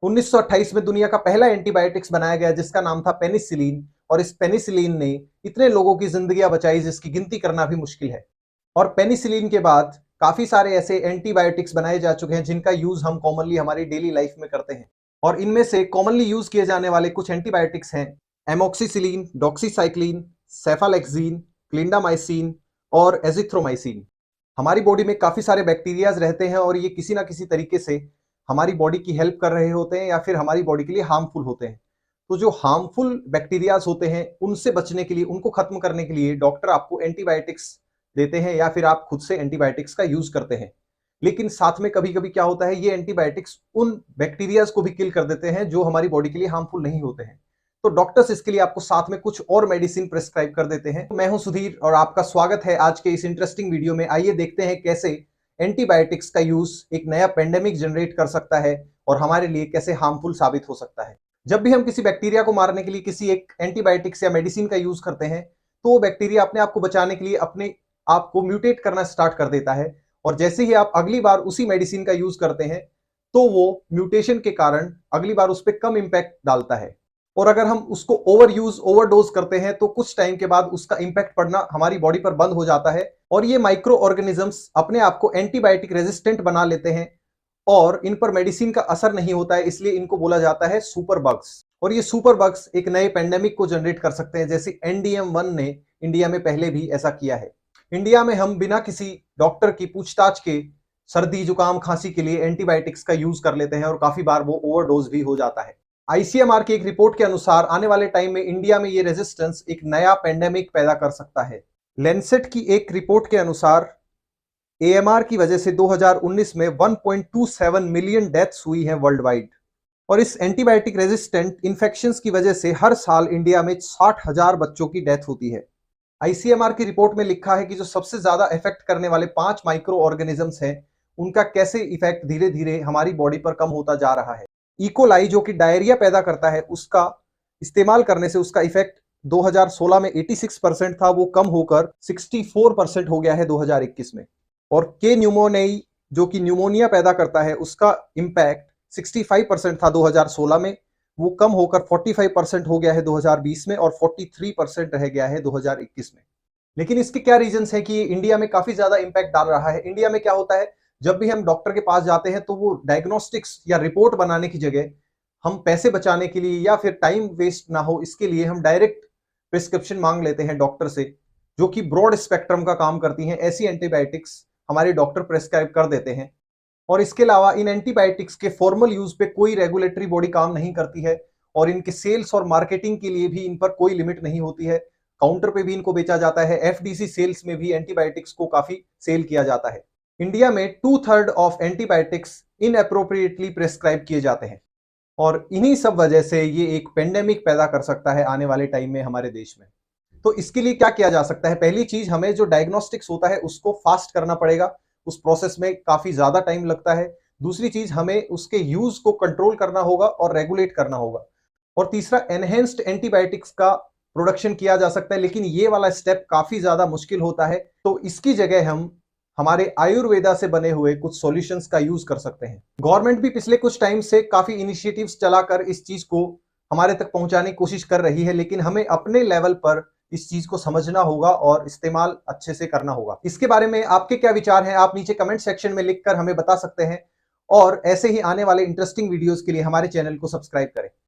1928 में दुनिया का पहला एंटीबायोटिक्स बनाया गया जिसका नाम था पेनिसिलिन, और इस पेनिसिलिन ने इतने लोगों की जिंदगियां बचाई जिसकी गिनती करना भी मुश्किल है। और पेनिसिलिन के बाद काफी सारे ऐसे एंटीबायोटिक्स बनाए जा चुके हैं जिनका यूज हम कॉमनली हमारी डेली लाइफ में करते हैं। और इनमें से कॉमनली यूज किए जाने वाले कुछ एंटीबायोटिक्स हैं एमोक्सिसिलिन, डॉक्सीसाइक्लिन, सेफालेक्सिन, क्लिंडामाइसिन और एजिथ्रोमाइसिन। हमारी बॉडी में काफी सारे बैक्टीरियाज रहते हैं और ये किसी ना किसी तरीके से हमारी बॉडी की हेल्प कर रहे होते हैं या फिर हमारी बॉडी के लिए हार्मफुल होते हैं। तो जो हार्मफुल बैक्टीरियाज होते हैं उनसे बचने के लिए, उनको खत्म करने के लिए डॉक्टर आपको एंटीबायोटिक्स देते हैं या फिर आप खुद से एंटीबायोटिक्स का यूज करते हैं। लेकिन साथ में कभी कभी क्या होता है, ये एंटीबायोटिक्स उन बैक्टीरियाज को भी किल कर देते हैं जो हमारी बॉडी के लिए हार्मफुल नहीं होते हैं। तो डॉक्टर्स इसके लिए आपको साथ में कुछ और मेडिसिन प्रेस्क्राइब कर देते हैं। मैं हूं सुधीर और आपका स्वागत है आज के इस इंटरेस्टिंग वीडियो में। आइए देखते हैं कैसे एंटीबायोटिक्स का यूज एक नया पेंडेमिक जनरेट कर सकता है और हमारे लिए कैसे हार्मफुल साबित हो सकता है। जब भी हम किसी बैक्टीरिया को मारने के लिए किसी एक एंटीबायोटिक्स या मेडिसिन का यूज करते हैं तो वो बैक्टीरिया अपने आप को बचाने के लिए अपने आप को म्यूटेट करना स्टार्ट कर देता है, और जैसे ही आप अगली बार उसी मेडिसिन का यूज करते हैं तो वो म्यूटेशन के कारण अगली बार उस पर कम इंपैक्ट डालता है। और अगर हम उसको ओवर यूज ओवरडोज करते हैं तो कुछ टाइम के बाद उसका इंपैक्ट पड़ना हमारी बॉडी पर बंद हो जाता है और ये माइक्रो ऑर्गेनिजम्स अपने आप को एंटीबायोटिक रेजिस्टेंट बना लेते हैं और इन पर मेडिसिन का असर नहीं होता है, इसलिए इनको बोला जाता है सुपर बग्स। और ये सुपर बग्स एक नए पेंडेमिक को जनरेट कर सकते हैं, जैसे NDM1 ने इंडिया में पहले भी ऐसा किया है। इंडिया में हम बिना किसी डॉक्टर की पूछताछ के सर्दी जुकाम खांसी के लिए एंटीबायोटिक्स का यूज कर लेते हैं और काफी बार वो ओवरडोज भी हो जाता है। ICMR की एक रिपोर्ट के अनुसार आने वाले टाइम में इंडिया में ये रेजिस्टेंस एक नया पेंडेमिक पैदा कर सकता है। लेंसेट की एक रिपोर्ट के अनुसार AMR की वजह से 2019 में 1.27 मिलियन डेथ्स हुई हैं वर्ल्ड वाइड। और इस एंटीबायोटिक रेजिस्टेंट इन्फेक्शंस की वजह से हर साल इंडिया में 60,000 बच्चों की डेथ होती है। ICMR की रिपोर्ट में लिखा है कि जो सबसे ज्यादा इफेक्ट करने वाले 5 माइक्रो ऑर्गेनिजम्स हैं उनका कैसे इफेक्ट धीरे धीरे हमारी बॉडी पर कम होता जा रहा है। इकोलाई जो कि डायरिया पैदा करता है, उसका इस्तेमाल करने से उसका इफेक्ट 2016 में 86% था, वो कम होकर 64% हो गया है 2021 में। और के न्यूमोनियाई जो कि न्यूमोनिया पैदा करता है, उसका इंपैक्ट 65% था 2016 में, वो कम होकर 45% हो गया है 2020 में और 43% रह गया है 2021 में। लेकिन इसके क्या रीजंस हैं कि ये इंडिया में काफी ज्यादा इंपैक्ट डाल रहा है। इंडिया में क्या होता है, जब भी हम डॉक्टर के पास जाते हैं तो वो डायग्नोस्टिक्स या रिपोर्ट बनाने की जगह हम पैसे बचाने के लिए या फिर टाइम वेस्ट ना हो इसके लिए हम डायरेक्ट प्रिस्क्रिप्शन मांग लेते हैं डॉक्टर से, जो कि ब्रॉड स्पेक्ट्रम का काम करती हैं। ऐसी एंटीबायोटिक्स हमारे डॉक्टर प्रेस्क्राइब कर देते हैं। और इसके अलावा इन एंटीबायोटिक्स के फॉर्मल यूज पे कोई रेगुलेटरी बॉडी काम नहीं करती है और इनके सेल्स और मार्केटिंग के लिए भी इन पर कोई लिमिट नहीं होती है। काउंटर पे भी इनको बेचा जाता है। FDC सेल्स में भी एंटीबायोटिक्स को काफी सेल किया जाता है। इंडिया में 2/3 ऑफ एंटीबायोटिक्स इनअप्रोप्रिएटली प्रेस्क्राइब किए जाते हैं और इन्हीं सब वजह से ये एक पेंडेमिक पैदा कर सकता है आने वाले टाइम में हमारे देश में। तो इसके लिए क्या किया जा सकता है? पहली चीज, हमें जो डायग्नोस्टिक्स होता है उसको फास्ट करना पड़ेगा, उस प्रोसेस में काफी ज्यादा टाइम लगता है। दूसरी चीज, हमें उसके यूज को कंट्रोल करना होगा और रेगुलेट करना होगा। और तीसरा, एनहेंस्ड एंटीबायोटिक्स का प्रोडक्शन किया जा सकता है, लेकिन ये वाला स्टेप काफी ज्यादा मुश्किल होता है। तो इसकी जगह हम हमारे आयुर्वेदा से बने हुए कुछ सॉल्यूशंस का यूज कर सकते हैं। गवर्नमेंट भी पिछले कुछ टाइम से काफी इनिशिएटिव्स चलाकर इस चीज को हमारे तक पहुंचाने की कोशिश कर रही है, लेकिन हमें अपने लेवल पर इस चीज को समझना होगा और इस्तेमाल अच्छे से करना होगा। इसके बारे में आपके क्या विचार हैं, आप नीचे कमेंट सेक्शन में लिखकर हमें बता सकते हैं। और ऐसे ही आने वाले इंटरेस्टिंग वीडियोस के लिए हमारे चैनल को सब्सक्राइब करें।